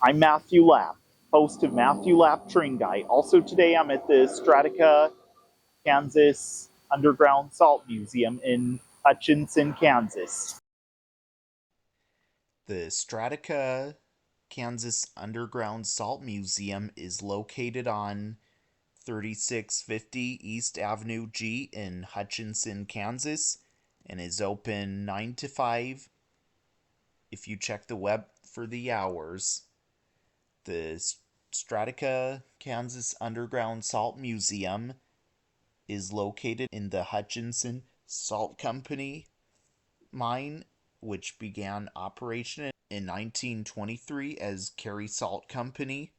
I'm Matthew Lapp, host of Matthew Lapp Train Guide. Also today I'm at the STRATACA, Kansas Underground Salt Museum in Hutchinson, Kansas. The STRATACA Kansas Underground Salt Museum is located on 3650 East Avenue G in Hutchinson, Kansas, and is open 9 to 5 if you check the web for the hours. The STRATACA Kansas Underground Salt Museum is located in the Hutchinson Salt Company mine, which began operation in 1923 as Kerry Salt Company.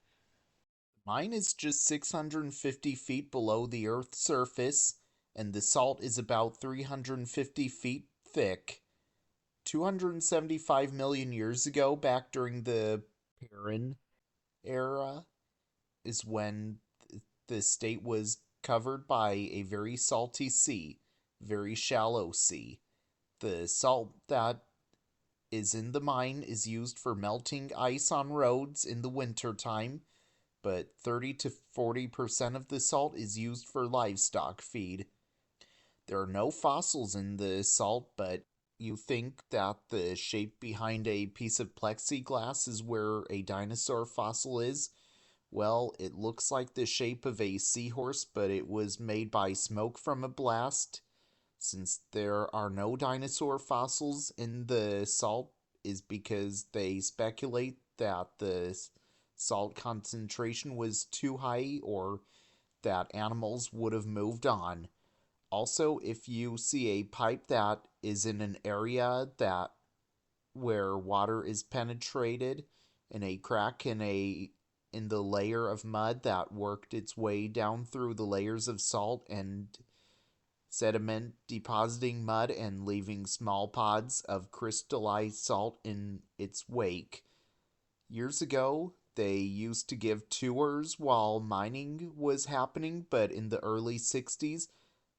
Mine is just 650 feet below the Earth's surface, and the salt is about 350 feet thick. 275 million years ago, back during the Permian era, is when the state was covered by a very salty sea, very shallow sea. The salt that is in the mine is used for melting ice on roads in the wintertime, but 30 to 40% of the salt is used for livestock feed. There are no fossils in the salt, but you think that the shape behind a piece of plexiglass is where a dinosaur fossil is? Well, it looks like the shape of a seahorse, but it was made by smoke from a blast. Since there are no dinosaur fossils in the salt, is because they speculate that the salt concentration was too high or that animals would have moved on. Also, if you see a pipe that is in an area that where water is penetrated in a crack in the layer of mud that worked its way down through the layers of salt and sediment, depositing mud and leaving small pods of crystallized salt in its wake. Years ago, they used to give tours while mining was happening, but in the early 60s,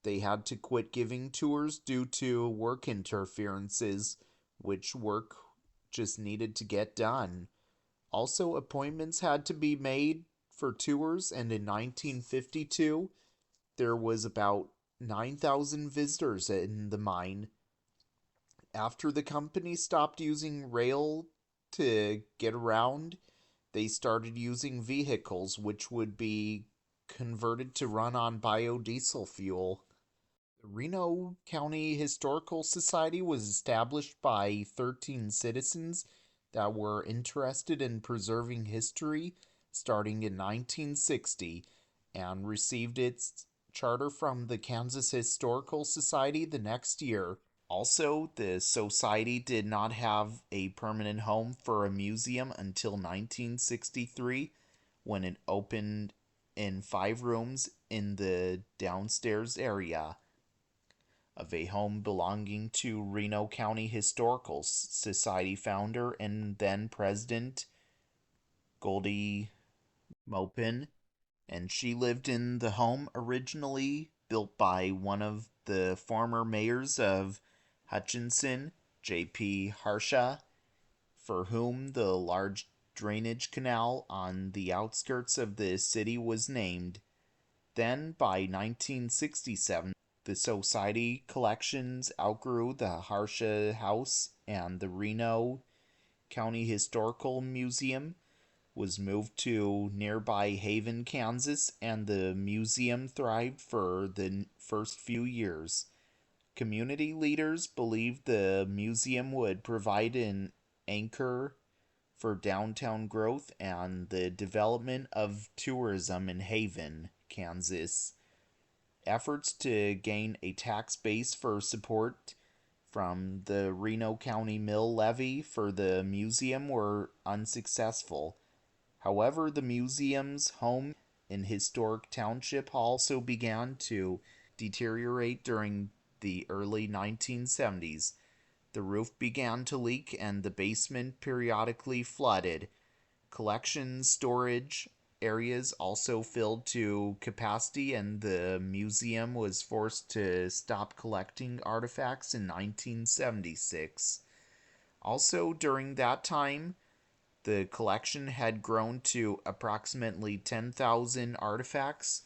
they had to quit giving tours due to work interferences, which work just needed to get done. Also, appointments had to be made for tours, and in 1952, there was about 9,000 visitors in the mine. After the company stopped using rail to get around, they started using vehicles which would be converted to run on biodiesel fuel. The Reno County Historical Society was established by 13 citizens that were interested in preserving history starting in 1960 and received its charter from the Kansas Historical Society the next year. Also, the society did not have a permanent home for a museum until 1963 when it opened in 5 rooms in the downstairs area of a home belonging to Reno County Historical Society founder and then president Goldie Mopin, and she lived in the home originally built by one of the former mayors of Hutchinson, J.P. Harsha, for whom the large drainage canal on the outskirts of the city was named. Then, by 1967, the Society collections outgrew the Harsha House, and the Reno County Historical Museum was moved to nearby Haven, Kansas, and the museum thrived for the first few years. Community leaders believed the museum would provide an anchor for downtown growth and the development of tourism in Haven, Kansas. Efforts to gain a tax base for support from the Reno County mill levy for the museum were unsuccessful. However, the museum's home in historic township also began to deteriorate during the early 1970s. The roof began to leak and the basement periodically flooded. Collection storage areas also filled to capacity, and the museum was forced to stop collecting artifacts in 1976. Also, during that time, The collection had grown to approximately 10,000 artifacts,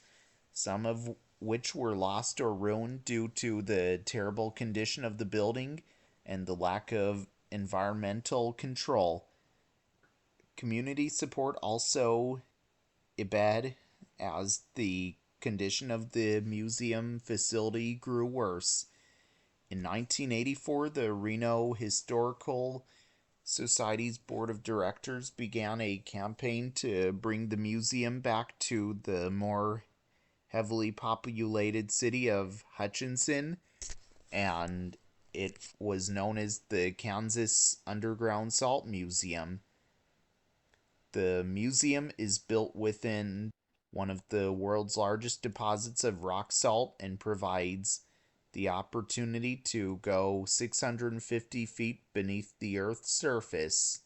some of which were lost or ruined due to the terrible condition of the building and the lack of environmental control. Community support also ebbed as the condition of the museum facility grew worse. In 1984, the Reno Historical Society's board of directors began a campaign to bring the museum back to the more heavily populated city of Hutchinson, and it was known as the Kansas Underground Salt Museum. The museum is built within one of the world's largest deposits of rock salt and provides the opportunity to go 650 feet beneath the Earth's surface.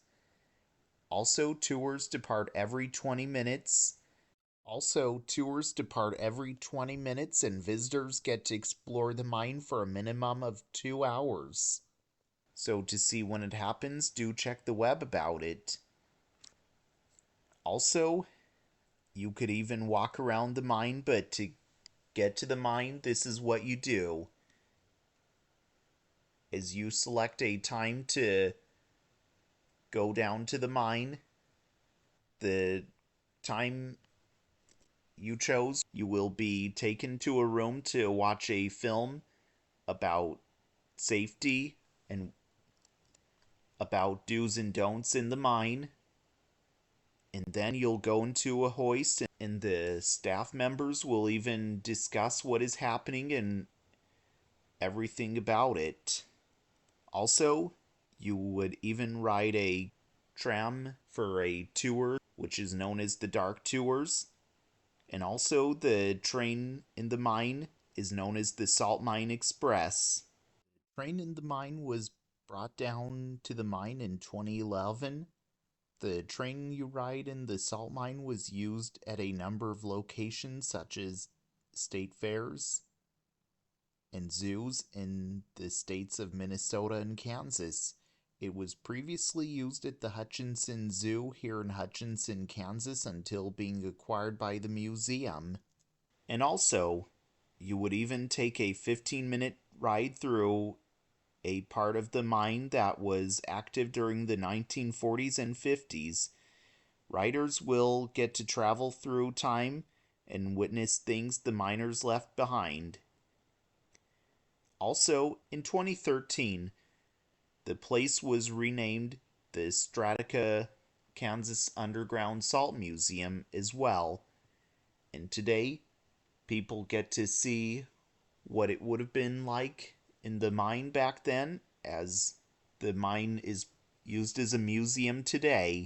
Also, tours depart every 20 minutes. And visitors get to explore the mine for a minimum of 2 hours. So to see when it happens, do check the web about it. Also, you could even walk around the mine, but to get to the mine, this is what you do. As you select a time to go down to the mine, the time you chose, you will be taken to a room to watch a film about safety and about do's and don'ts in the mine. And then you'll go into a hoist, and the staff members will even discuss what is happening and everything about it. Also, you would even ride a tram for a tour, which is known as the Dark Tours. And also, the train in the mine is known as the Salt Mine Express. The train in the mine was brought down to the mine in 2011. The train you ride in the salt mine was used at a number of locations such as state fairs and zoos in the states of Minnesota and Kansas. It was previously used at the Hutchinson Zoo here in Hutchinson, Kansas, until being acquired by the museum. And also, you would even take a 15-minute ride through a part of the mine that was active during the 1940s and 50s. Riders will get to travel through time and witness things the miners left behind. Also, in 2013, the place was renamed the STRATACA Kansas Underground Salt Museum as well. And today, people get to see what it would have been like in the mine back then, as the mine is used as a museum today.